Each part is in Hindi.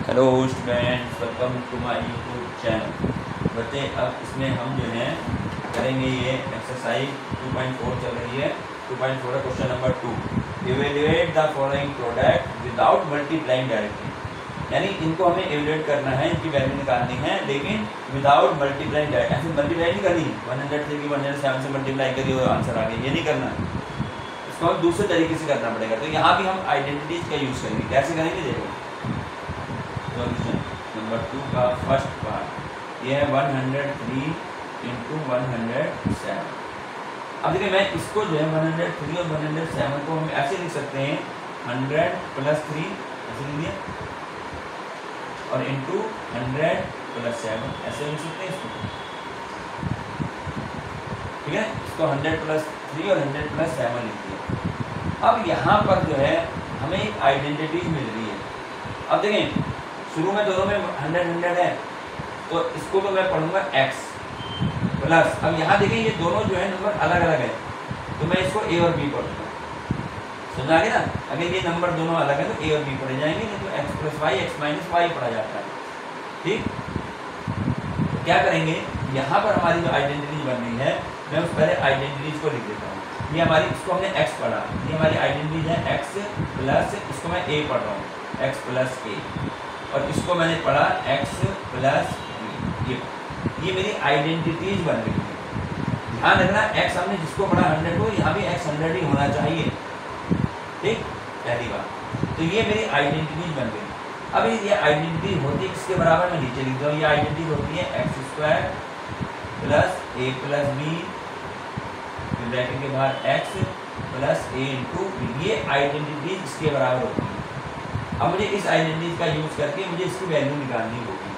Hello students, welcome to my YouTube channel. बच्चे अब इसमें हम जो है करेंगे ये एक्सरसाइज 2.4 चल रही है। 2.4 है question number 2। Evaluate the following product without multiplying directly. यानी इनको हमें इवेल्युएट करना है, इनकी वैल्यू निकालनी है, लेकिन विदाउट मल्टीप्लाइंग डायरेक्ट। ऐसे मल्टीप्लाई नहीं करनी 103 की 107 से मल्टीप्लाई करिए और आंसर आ गया, ये नहीं करना है। इसको हम दूसरे तरीके से करना पड़ेगा। तो यहाँ भी हम आइडेंटिटीज का यूज़ करेंगे। कैसे करेंगे देखो। सॉल्यूशन नंबर 2 का फर्स्ट पार्ट ये है 103 इंटू 107। अब देखिए मैं इसको जो है 103 और 107 को हम ऐसे लिख सकते हैं 100 प्लस 3 ऐसे लिख दिया और इंटू 100 प्लस 7 ऐसे लिख सकते हैं इसको। ठीक है, इसको 100 प्लस 3 और 100 प्लस 7 लिख दिया। अब यहाँ पर जो है हमें एक आइडेंटिटी मिल रही है। अब देखें शुरू में दोनों में 100 है, तो इसको तो मैं पढ़ूंगा x प्लस। अब यहाँ देखें ये दोनों जो है नंबर अलग अलग है, तो मैं इसको a और b पढ़ूंगा। समझ आ गया ना। अगर ये नंबर दोनों अलग है तो a और b पढ़े जाएंगे, नहीं तो x plus y x minus y पढ़ा जाता है। ठीक, तो क्या करेंगे, यहाँ पर हमारी जो आइडेंटिटीज बन रही है मैं उस पहले आइडेंटिटीज को लिख देता हूँ। ये हमारी, इसको हमने x पढ़ा, ये हमारी आइडेंटिटीज है x प्लस, इसको मैं a पढ़ रहा हूँ x प्लस a, और इसको मैंने पढ़ा x प्लस b। ये मेरी आइडेंटिटीज बन रही है। ध्यान रखना x हमने जिसको पढ़ा 100 को, यहाँ भी x 100 ही होना चाहिए। ठीक, पहली बात तो ये मेरी आइडेंटिटीज बन गई। अब ये आइडेंटिटी होती है किसके बराबर, मैं नीचे लिख दूँ। ये आइडेंटिटी होती है x square plus a plus b, bracket के बाहर x plus a into b। ये आइडेंटिटी इसके बराबर होती है। अब मुझे इस आइडेंटिटी का यूज करके मुझे इसकी वैल्यू निकालनी होगी,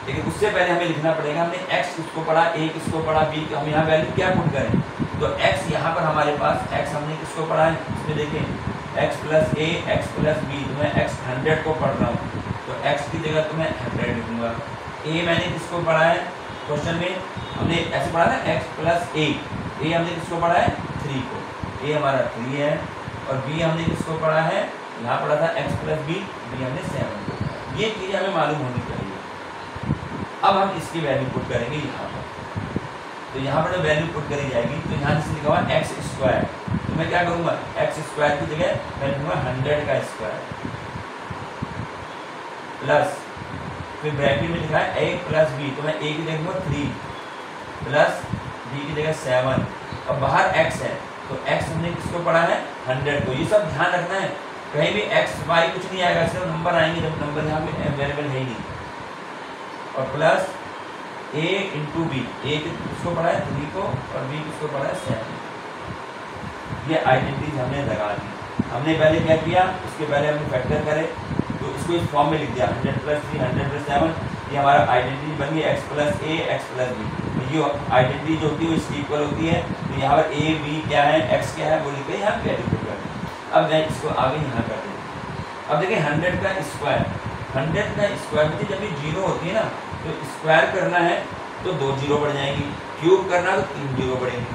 लेकिन उससे पहले हमें लिखना पड़ेगा हमने x किसको पढ़ा, a किसको पढ़ा, b, हम यहाँ वैल्यू क्या पुट करें। तो x यहाँ पर हमारे पास x हमने किसको पढ़ा है, इसमें देखें x plus a x plus b, तो मैं x 100 को पढ़ रहा हूँ, तो x की जगह तो मैं 100 लिखूंगा। a मैंने किसको पढ़ा है, क्वेश्चन में हमने ऐसे पढ़ा ना x प्लस a हमने किसको पढ़ा है 3 को, a हमारा 3 है, और b हमने किसको पढ़ा है, यहाँ पढ़ा था x प्लस b, हमने 7 को। ये चीज़ें हमें मालूम होनी चाहिए। अब हम इसकी वैल्यू पुट करेंगे यहाँ पर। तो यहाँ पर जो वैल्यू पुट करी जाएगी, तो यहाँ से लिखा हुआ x स्क्वायर, तो मैं क्या करूँगा, x स्क्वायर की जगह मैं लिखूँगा 100 का स्क्वायर प्लस, फिर ब्रैकेट में लिखा है a प्लस b, तो मैं a की जगह लिखूँगा 3 प्लस b की जगह 7, और बाहर x है, तो x हमने किसको पढ़ा है 100 को। ये सब ध्यान रखना है, कहीं भी x y कुछ नहीं आएगा, सिर्फ नंबर आएंगे, जब नंबर यहाँ पे अवेलेबल है ही नहीं। और plus a into b, a किसको पढ़ा है 3 को, और b किसको पढ़ा है 7। ये आइडेंटिटीज हमने लगा दी। हमने पहले क्या किया, इसके पहले हमने फैक्टर करे, तो इसको इस फॉर्म में लिख दिया 100 प्लस 3 100 प्लस 7। ये हमारा आइडेंटिटी बन गई x plus a x plus b। तो ये आइडेंटिटी जो होती है वो इसकी इक्वल होती है। तो यहाँ पर a b क्या है, x क्या है, वो लिख के यहाँ वैल्यू पुट कर दें। अब मैं इसको आगे यहाँ कर दें। अब देखिए 100 का स्क्वायर, 100 का स्क्वायर में जब ये 0 होती है ना, तो स्क्वायर करना है तो 2 जीरो बढ़ जाएंगी, क्यूब करना है तो 3 जीरो बढ़ेंगी,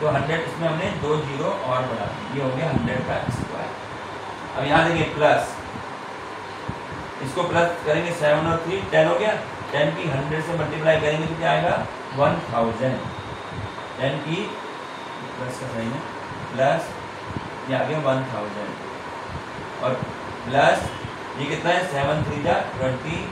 तो 100 इसमें हमने 2 जीरो और बढ़ा दी। ये हो गया 100 का स्क्वायर। अब यहाँ देखिए प्लस, इसको प्लस करेंगे 7 और 3 10 हो गया। 10 की 100 से मल्टीप्लाई करेंगे तो क्या आएगा 1000। 10 की प्लस का सही है, प्लस ये आ गया 1000, और प्लस ये कितना है 7 3 जा 21।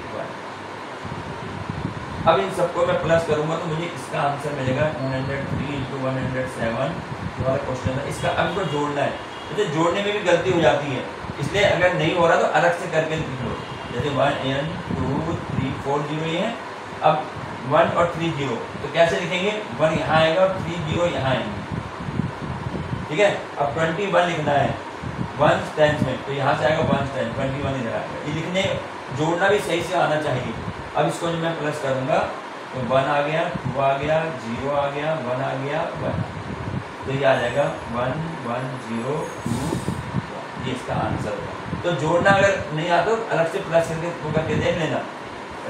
अब इन सबको मैं प्लस करूंगा तो मुझे इसका आंसर मिलेगा 103 इंटू 107 हमारा क्वेश्चन है। इसका अब इसको जोड़ना है, तो जोड़ने में भी गलती हो जाती है, इसलिए अगर नहीं हो रहा तो अलग से करके लिख लो। जैसे 1 2 3 4 जीरो ये है, अब 1 और 3 जीरो, तो कैसे लिखेंगे, 1 यहाँ आएगा और 3 जीरो यहाँ आएंगे। ठीक है, अब 21 लिखना है 1 टेंथ में, तो यहाँ से आएगा 1 टेंथ, 21 इधर आएगा। ये लिखने जोड़ना भी सही से आना चाहिए। अब इसको जब मैं प्लस करूँगा तो 1 आ गया, 2 आ गया, 0 आ गया, 1 आ गया, 1, तो ये आ जाएगा 1 1 0 2 1। ये इसका आंसर होगा। तो जोड़ना अगर नहीं आता तो अलग से प्लस करके देख लेना,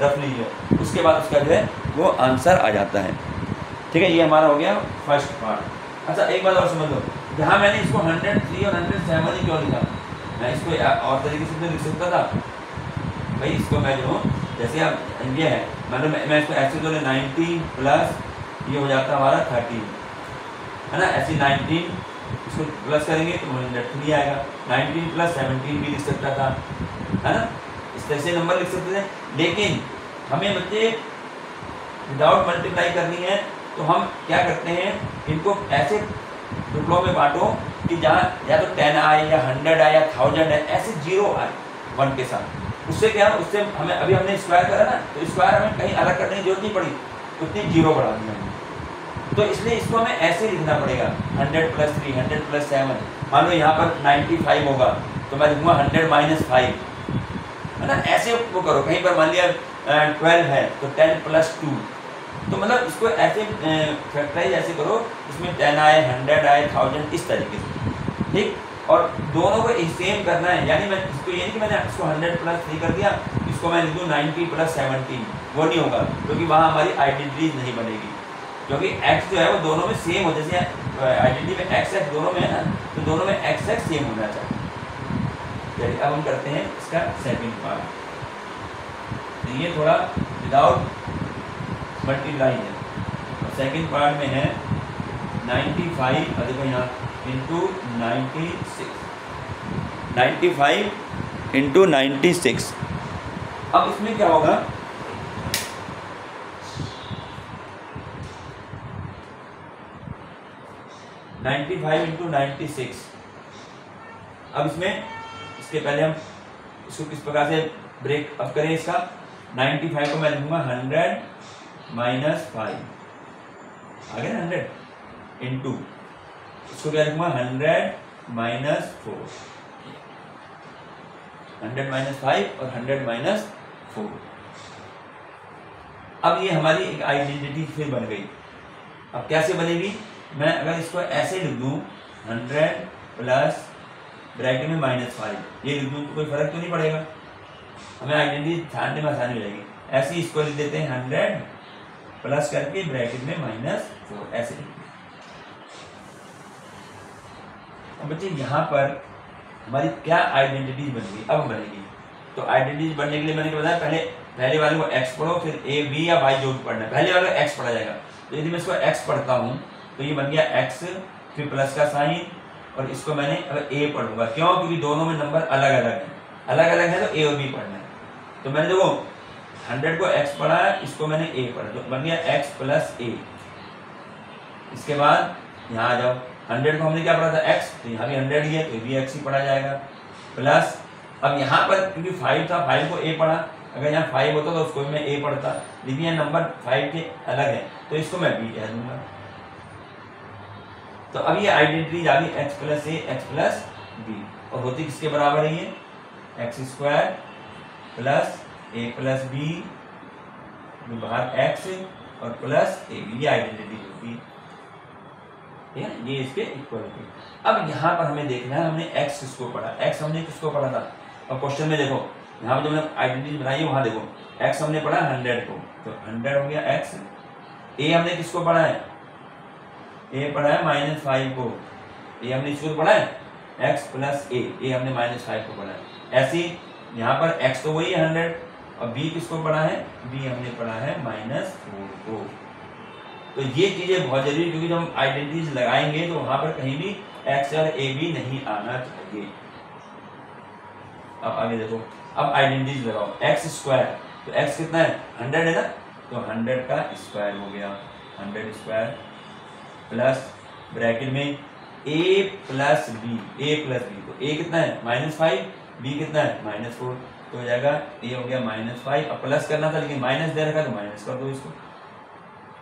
रख लीजिए, उसके बाद उसका जो है वो आंसर आ जाता है। ठीक है, ये हमारा हो गया फर्स्ट पार्ट। अच्छा एक बात और समझ लो, जहाँ मैंने इसको 103 और 107 ही क्यों लिखा, मैं इसको और तरीके से तो लिख सकता था, भाई इसको मैं जो जैसे अब ये है मतलब मैं इसको ऐसे जो 19 प्लस ये हो जाता है हमारा 13 है ना, ऐसे 19 इसको प्लस करेंगे तो 103 आएगा। 19 प्लस 17 भी लिख सकता था, है ना, इस तरह से नंबर लिख सकते थे। लेकिन हमें बच्चे विदाउट मल्टीप्लाई करनी है तो हम क्या करते हैं, इनको ऐसे टुकड़ों में बांटो कि जहाँ या तो 10 आए या 100 आए या 1000 आए, ऐसे 0 आए 1 के साथ। उससे क्या, उससे हमें अभी हमने स्क्वायर करा ना, तो स्क्वायर हमें कहीं अलग करने की जरूरत नहीं पड़ी, उतनी 0 बढ़ा दी हमने। तो इसलिए इसको हमें ऐसे लिखना पड़ेगा 100 प्लस 3, 100 प्लस 7। मान लो यहाँ पर 95 होगा तो मैं लिखूँगा 100 माइनस 5, है ना, ऐसे वो करो। कहीं पर मान लिया 12 है तो 10 प्लस 2, तो मतलब इसको ऐसे फैक्टराइज ऐसे करो, इसमें 10 आए, 100 आए, 1000, इस तरीके से, ठीक। और दोनों को सेम करना है, यानी मैं इसको ये नहीं कि मैंने इसको 100 प्लस 3 कर दिया, इसको मैं लिख दूँ 90 प्लस 17, वो नहीं होगा, क्योंकि वहाँ हमारी आइडेंटिटीज नहीं बनेगी। क्योंकि x जो है वो दोनों में सेम हो, जैसे आइडेंटिटी में x x दोनों में है ना, तो दोनों में x x सेम होना चाहिए। चलिए अब हम करते हैं इसका सेकंड पार्ट। तो ये थोड़ा विदाउट मल्टीप्लाई है। सेकंड पार्ट में है 95, देखो यहाँ इंटू 96, 95 इंटू 96। अब इसमें क्या होगा, नाइन्टी 95 इंटू 96। अब इसमें इसके पहले हम इसको किस प्रकार से ब्रेक अप करें इसका। 95 को मैं लिखूंगा 100 माइनस 5, आगे 100 इंटू इसको क्या लिखूंगा 100 माइनस 4, 100 माइनस 5 और 100 माइनस 4। अब ये हमारी एक आइडेंटिटी फिर बन गई। अब कैसे बनेगी, मैं अगर इसको ऐसे लिख दूँ 100 प्लस ब्रैकेट में -5, ये लिख दूँ तो कोई फर्क तो नहीं पड़ेगा, हमें आइडेंटिटी ध्यान में आसानी हो जाएगी। ऐसे ही इसको लिख देते हैं 100 प्लस करके ब्रैकेट में -4, ऐसे लिख। अब बच्चे यहाँ पर हमारी क्या आइडेंटिटी बन गई, अब बनेगी। तो आइडेंटिटी बनने के लिए मैंने क्या बताया, पहले वाले को x पढ़ो, फिर a b या y जो भी पढ़ना है, पहले वाले को x पढ़ा जाएगा। तो यदि मैं इसको x पढ़ता हूँ तो ये बन गया x, फिर प्लस का साइन, और इसको मैंने अब a पढ़ूंगा, क्यों, क्योंकि दोनों में नंबर अलग अलग है, अलग अलग है तो a और b पढ़ना है। तो मैंने देखो 100 को x पढ़ा है, इसको मैंने a पढ़ा, तो बन गया x प्लस a। इसके बाद यहाँ आ जाओ, 100 को हमने क्या पढ़ा था x, तो यहाँ भी 100 ही है तो भी x ही पढ़ा जाएगा, प्लस अब यहाँ पर क्योंकि 5 था, 5 को a पढ़ा, अगर यहाँ 5 होता तो उसको भी मैं a पढ़ता, लेकिन यहाँ नंबर 5 के अलग है तो इसको मैं b कह दूंगा। तो अब ये आइडेंटिटी आ गई x plus a, x plus b, और होती किसके बराबर है ये, x square plus a plus b बाहर x और प्लस a b, ये आइडेंटिटी होती है, ठीक है, ये इसके इक्वल होती है। अब यहाँ पर हमें देखना है हमने x किसको पढ़ा, x हमने किसको पढ़ा था, और क्वेश्चन में देखो यहाँ पर जब हमने आइडेंटिटी बनाई है वहाँ देखो x हमने पढ़ा 100 को, तो 100 हो गया x। a हमने किसको पढ़ा है, a पढ़ा है -5 को, a हमने इसको पढ़ा है x प्लस a हमने -5 को पढ़ा है। ऐसे ही यहाँ पर x तो वही है 100, और b किसको पढ़ा है, b हमने पढ़ा है -4 को। तो ये चीजें बहुत जरूरी, क्योंकि जब हम आइडेंटिटीज लगाएंगे तो वहां पर कहीं भी x और a b नहीं आना चाहिए। अब आगे देखो, अब आइडेंटिटीज लगाओ, x स्क्वायर, तो x कितना है 100 है ना, तो 100 का स्क्वायर हो गया 100 स्क्वायर, प्लस ब्रैकेट में a प्लस b, तो a कितना है -5, b कितना है -4, तो हो जाएगा a हो गया -5। अब प्लस करना था लेकिन माइनस दे रखा तो माइनस कर दो इसको,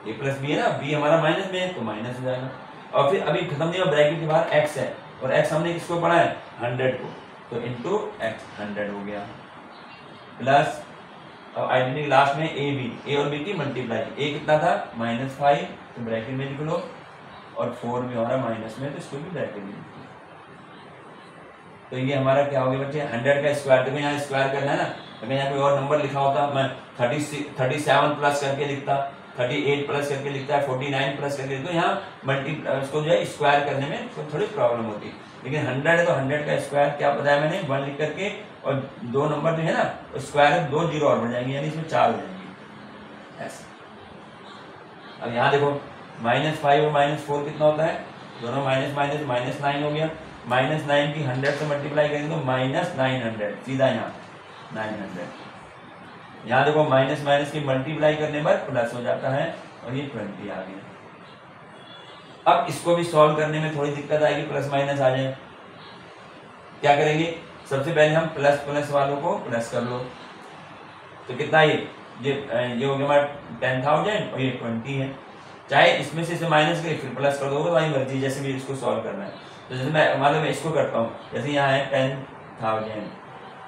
a प्लस b है ना, b हमारा माइनस में है तो माइनस हो जाएगा। और फिर अभी खत्म नहीं हुआ, ब्रैकेट के बाहर x है, और x हमने किसको पढ़ा है 100 को, तो इंटू x 100 हो गया, प्लस अब आइडेंटिटी लास्ट में a और b की मल्टीप्लाई, a कितना था -5 तो ब्रैकेट में लिख लो, और 4 भी हमारा माइनस में तो इसको भी ब्रैकेट में लिख लो। तो ये हमारा क्या हो गया बच्चे 100 का स्क्वायर, तो यहाँ स्क्वायर करना है ना, अगर यहाँ कोई और नंबर लिखा होता मैं 37 प्लस करके लिखता, 38 प्लस करके लिखता है, 49 प्लस करके लिखता, तो यहाँ उसको जो है स्क्वायर करने में थोड़ी प्रॉब्लम होती है। लेकिन 100 है तो 100 का स्क्वायर क्या बताया मैंने 1 लिख करके और 2 नंबर जो है ना स्क्वायर है, 2 जीरो और बढ़ जाएंगे, यानी इसमें 4 हो जाएंगे ऐसे। अब यहाँ देखो -5 और -4 कितना होता है, दोनों माइनस माइनस -9 हो गया। -9 की 100 से मल्टीप्लाई करेंगे तो -900 सीधा यहाँ 900। यहाँ देखो माइनस माइनस की मल्टीप्लाई करने पर प्लस हो जाता है और ये 20 आ गया। अब इसको भी सॉल्व करने में थोड़ी दिक्कत आएगी, प्लस माइनस आ जाए। क्या करेंगे, सबसे पहले हम प्लस प्लस वालों को प्लस कर लो, तो कितना ये हो गया हमारा 10,000 और ये 20 है। चाहे इसमें से माइनस करें फिर प्लस कर दोगे, तुम्हारी मर्जी, जैसे भी इसको सॉल्व करना है। तो जैसे मैं इसको करता हूँ, जैसे यहाँ है 10,000,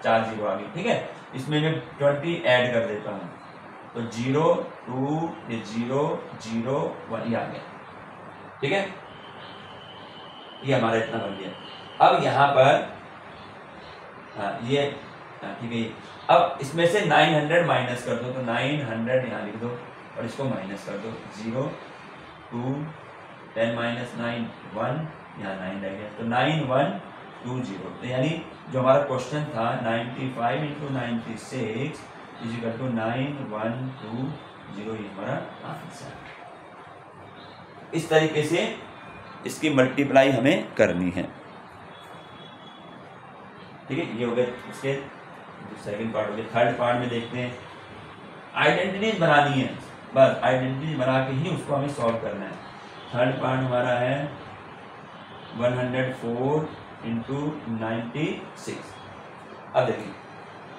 4 जीरो आ गई, ठीक है। इसमें मैं 20 ऐड कर देता हूँ, तो 0 2 ये 0 0 1 ये आ गया, ठीक है। ये हमारा इतना बन गया। अब यहाँ पर ये ठीक है। अब इसमें से 900 माइनस कर दो, तो 900 यहाँ लिख दो और इसको माइनस कर दो, 0 2 10 - 9 1 यहाँ 9 रह गया, तो 9120। तो यानी जो हमारा क्वेश्चन था 95 × 96 = 9120, ये हमारा आंसर। इस तरीके से इसकी मल्टीप्लाई हमें करनी है, ठीक है। ये हो गया इसके सेकंड पार्ट हो गया। थर्ड पार्ट में देखते हैं, आइडेंटिटीज बनानी है, बस आइडेंटिटीज बना के ही उसको हमें सॉल्व करना है। थर्ड पार्ट हमारा है 104 × 96। अब देखिए,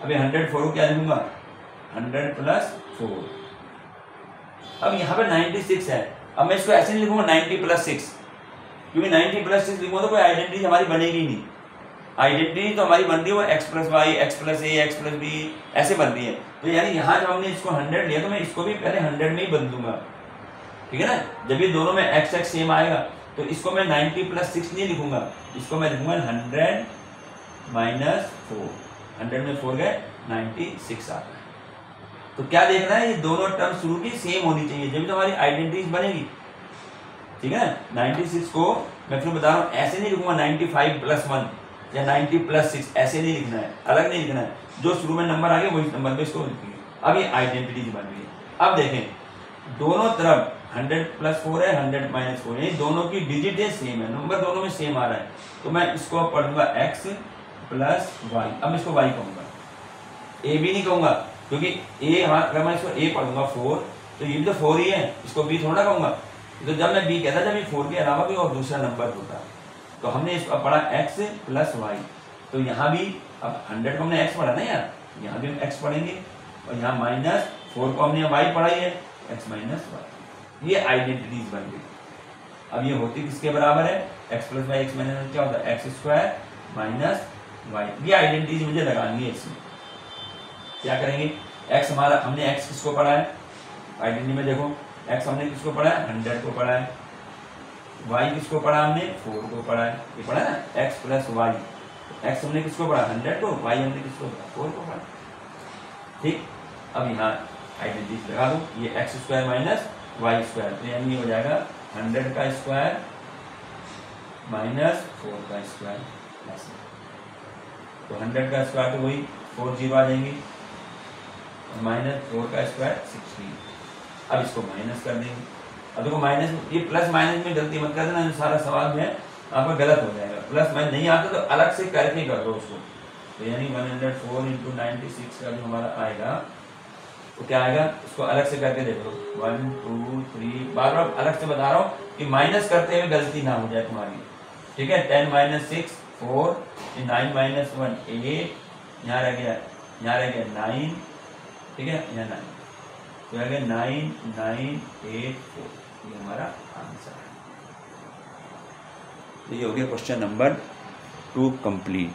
अभी 104 को क्या लिखूंगा, 100 + 4। अब यहाँ पे 96 है, अब मैं इसको ऐसे नहीं लिखूंगा 90 + 6, क्योंकि 90 + 6 लिखूंगा तो कोई आइडेंटिटी हमारी बनेगी नहीं। आइडेंटिटी तो हमारी बन रही है वो x + y, x + a, x + b ऐसे बन रही है। तो यानी यहाँ जब हमने इसको 100 लिया तो मैं इसको भी पहले 100 में ही बदल दूंगा, ठीक है ना। जब ये दोनों में x x सेम आएगा तो इसको मैं 90 + 6 नहीं लिखूंगा, इसको मैं लिखूंगा 100 - 4। 100 में 4 गए 96 आता है। तो क्या देखना है, ये दोनों टर्म शुरू की सेम होनी चाहिए, जब तो हमारी आइडेंटिटीज बनेगी, ठीक है ना। 96 को मैं फिर बता रहा हूँ ऐसे नहीं लिखूंगा 95 + 1 या 90 + 6, ऐसे नहीं लिखना है, अलग नहीं लिखना है। जो शुरू में नंबर आ गया वही नंबर पे इसको लिखेंगे। अब ये आइडेंटिटीज बन रही है। अब देखें दोनों तरफ 100 + 4 है, 100 - 4 है, दोनों की डिजिट सेम है, नंबर दोनों में सेम आ रहा है। तो मैं इसको पढ़ूंगा x + y। अब मैं इसको y कहूंगा, a भी नहीं कहूंगा, क्योंकि a अगर मैं इसको a पढ़ूंगा 4 तो ये भी तो 4 ही है, इसको b थोड़ा कहूंगा। तो जब मैं b कहता जब ये 4 के अलावा कोई और दूसरा नंबर होता, तो हमने इसको पढ़ा x + y। तो यहाँ भी अब 100 को हमने x पढ़ा ना यार, यहाँ भी हम x पढ़ेंगे, और यहाँ -4 को हमने y पढ़ाई है, x - y। ये आइडेंटिटीज बन गई। अब ये होती किसके बराबर है, x + y, x - क्या होता है x² - y। ये आइडेंटिटीज मुझे लगानी है। इसमें क्या करेंगे, x हमारा हमने x किसको पढ़ा है, आइडेंटिटी में देखो x हमने किसको पढ़ा है, 100 को पढ़ा है। y किसको पढ़ा हमने, 4 को पढ़ा है, ये पढ़ा ना x + y। x हमने किसको पढ़ा, 100 को, y हमने किसको पढ़ा, 4 को पढ़ा, ठीक। अब यहाँ आइडेंटिटी लगा दो, ये x² - y², तो यानी हो जाएगा 100 का स्क्वायर -4 का स्क्वायर ऐसे। तो 100 का स्क्वायर तो वही 4 जीरो आ जाएंगे, -4 का स्क्वायर 16। अब इसको माइनस कर देंगे। अब देखो माइनस, ये प्लस माइनस में गलती मत कर देना, सारा सवाल जो है आपका गलत हो जाएगा। प्लस माइनस नहीं आता तो अलग से करके कर दो उसको। तो यानी 104 × 96 का जो हमारा आएगा तो क्या आएगा, इसको अलग से करके देखो 1 2 3, बार बार अलग से बता रहा हूँ कि माइनस करते हुए गलती ना हो जाए तुम्हारी, ठीक है। 10 - 6 4, 9 - 1 8, यहाँ रह गया 9, ठीक है, यहाँ 9, तो आ गया 9984, ये हमारा आंसर है। तो ये हो गया क्वेश्चन नंबर 2 कंप्लीट।